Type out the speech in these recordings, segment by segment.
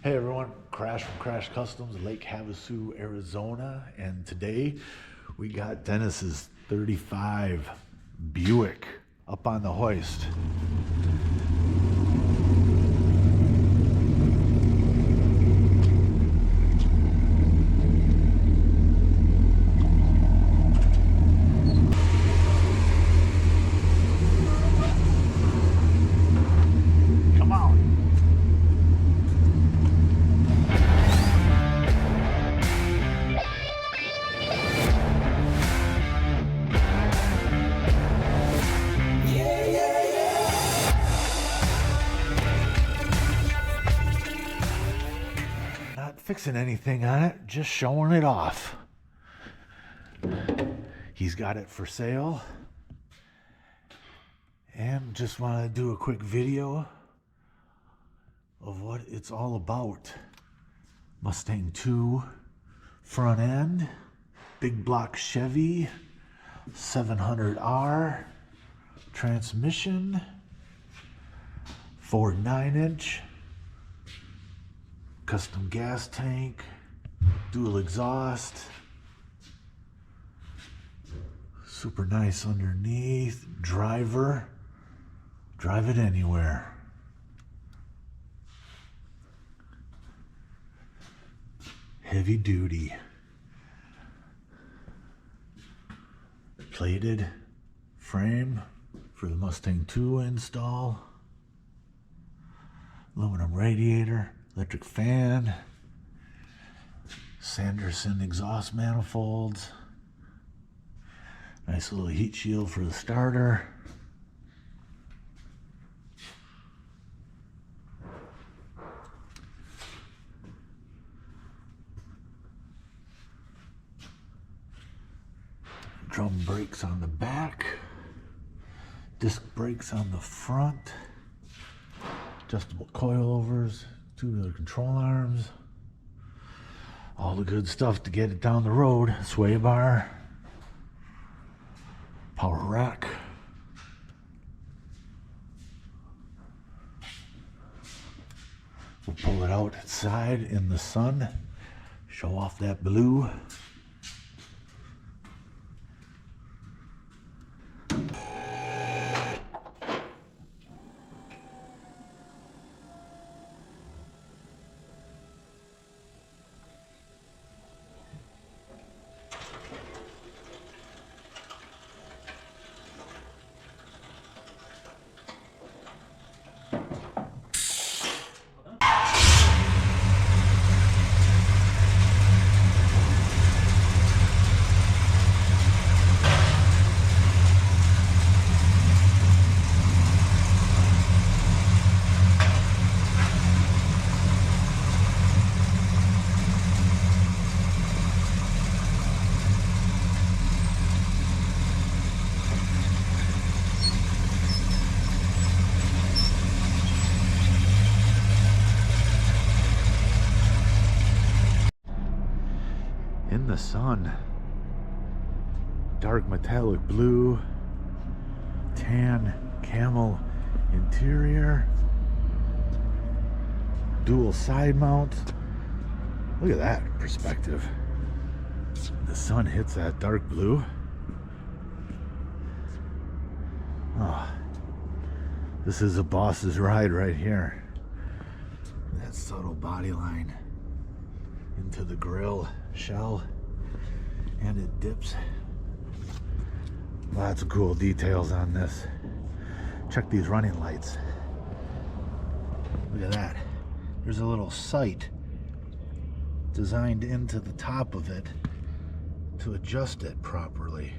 Hey everyone, Crash from Crash Customs, Lake Havasu, Arizona, and today we got Dennis's 35 Buick up on the hoist. Fixing anything on it, just showing it off. He's got it for sale, and just want to do a quick video of what it's all about. Mustang 2 front end, big block Chevy 700R transmission, Ford 9-inch, custom gas tank, dual exhaust, super nice underneath, driver, drive it anywhere. Heavy duty. Plated frame for the Mustang 2 install. Aluminum radiator. Electric fan, Sanderson exhaust manifolds, nice little heat shield for the starter. Drum brakes on the back, disc brakes on the front, adjustable coilovers, two-wheeler control arms, all the good stuff to get it down the road. Sway bar, power rack, we'll pull it outside in the sun, show off that blue. In the sun, dark metallic blue, tan camel interior, dual side mount. Look at that perspective. The sun hits that dark blue. Oh, this is a boss's ride right here. That subtle body line into the grill shell, and it dips. Lots of cool details on this. Check these running lights. Look at that. There's a little sight designed into the top of it to adjust it properly.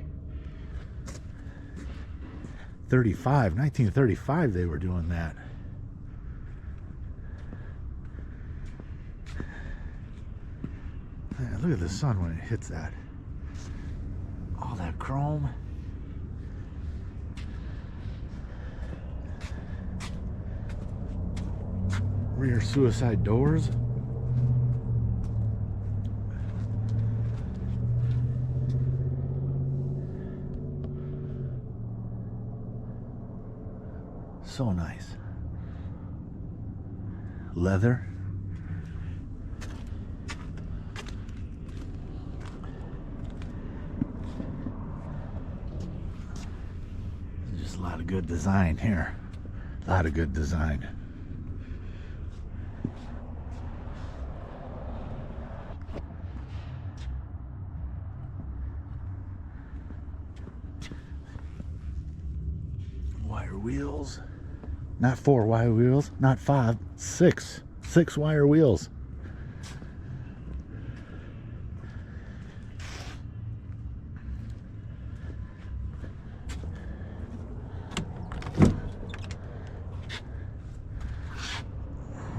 1935 they were doing that. Man, look at the sun when it hits that. All that chrome. Rear suicide doors. So nice. Leather. Just a lot of good design here. A lot of good design. Wire wheels. Not 4 wire wheels, not 5, 6. 6 wire wheels.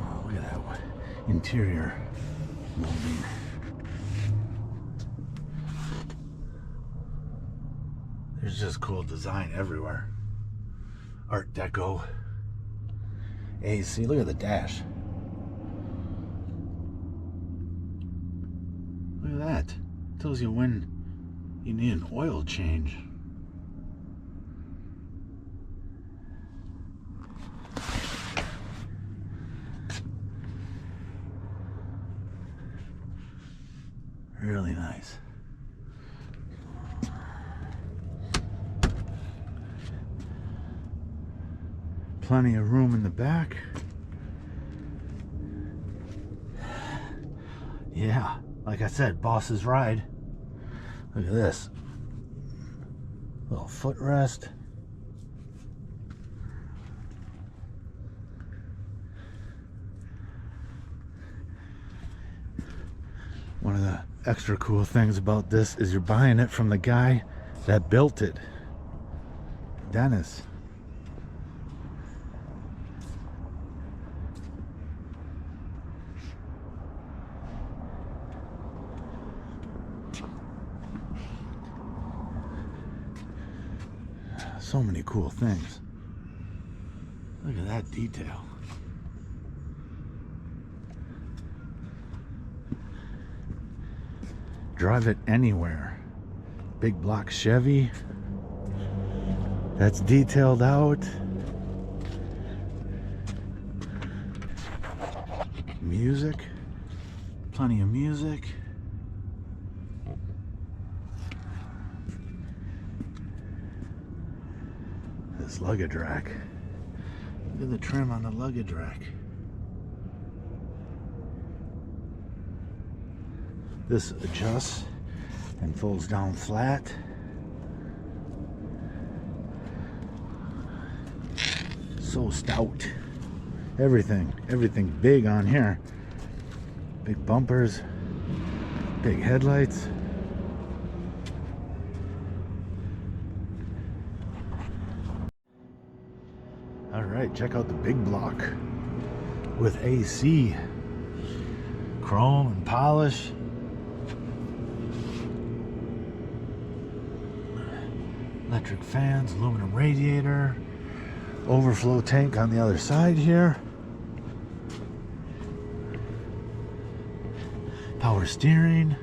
Oh, look at that one. Interior molding. There's just cool design everywhere. Art Deco. AC, look at the dash. Look at that. Tells you when you need an oil change. Really nice. Plenty of room in the back. Yeah, like I said, boss's ride. Look at this. Little footrest. One of the extra cool things about this is you're buying it from the guy that built it, Dennis. So many cool things. Look at that detail. Drive it anywhere. Big block Chevy. That's detailed out. Music. Plenty of music. This luggage rack. Look at the trim on the luggage rack. This adjusts and folds down flat. So stout. Everything big on here. Big bumpers, big headlights. All right, check out the big block with AC, chrome and polish. Electric fans, aluminum radiator, overflow tank on the other side here. Power steering.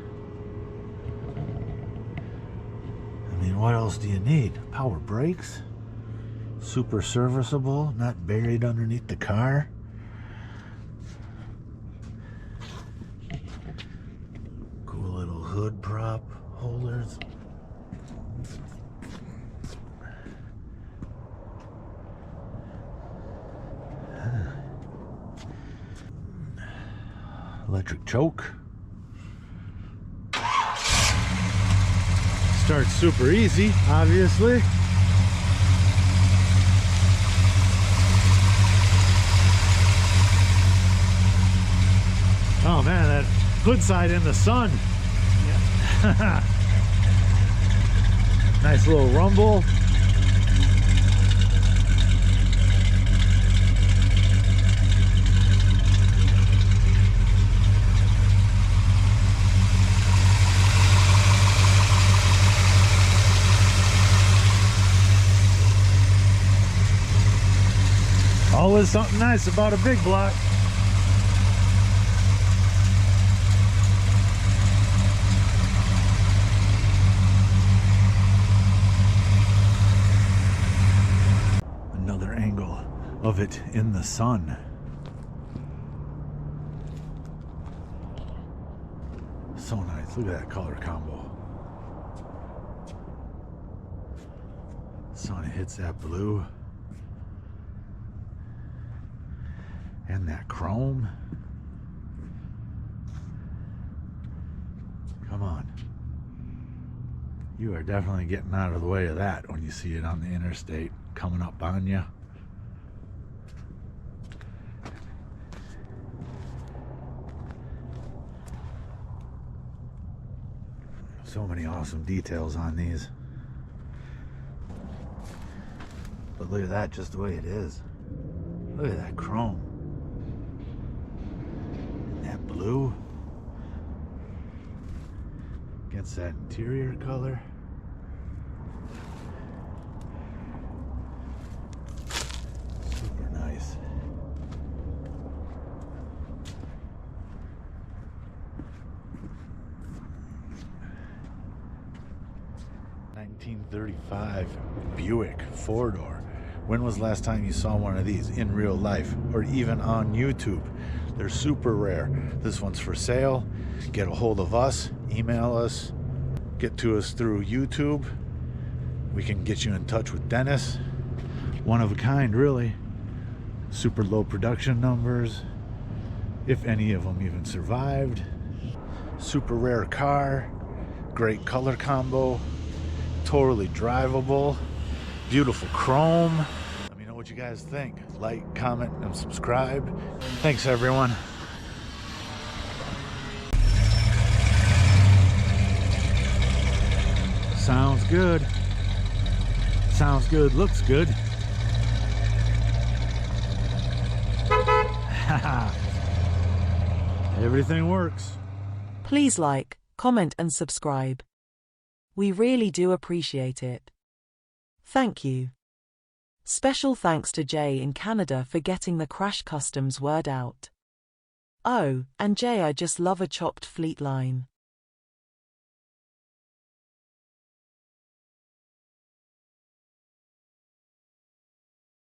I mean, what else do you need? Power brakes. Super serviceable, not buried underneath the car. Cool little hood prop holders. Electric choke. Starts super easy, obviously. Oh man, that hood side in the sun. Yeah. Nice little rumble. There's something nice about a big block. Another angle of it in the sun. So nice. Look at that color combo. Sun hits that blue and that chrome. Come on. You are definitely getting out of the way of that when you see it on the interstate coming up on you. So many awesome details on these. But look at that, just the way it is. Look at that chrome. And that blue. Against that interior color. Super nice. '35 Buick 4-door. When was the last time you saw one of these in real life or even on YouTube? They're super rare. This one's for sale. Get a hold of us, email us, get to us through YouTube. We can get you in touch with Dennis. One of a kind, really. Super low production numbers, if any of them even survived. Super rare car, great color combo, totally drivable, beautiful chrome. Let me know what you guys think. Like, comment, and subscribe. Thanks, everyone. Sounds good. Sounds good, looks good. Everything works. Please like, comment and subscribe. We really do appreciate it. Thank you. Special thanks to Jay in Canada for getting the Crash Customs word out. Oh, and Jay, I just love a chopped fleet line.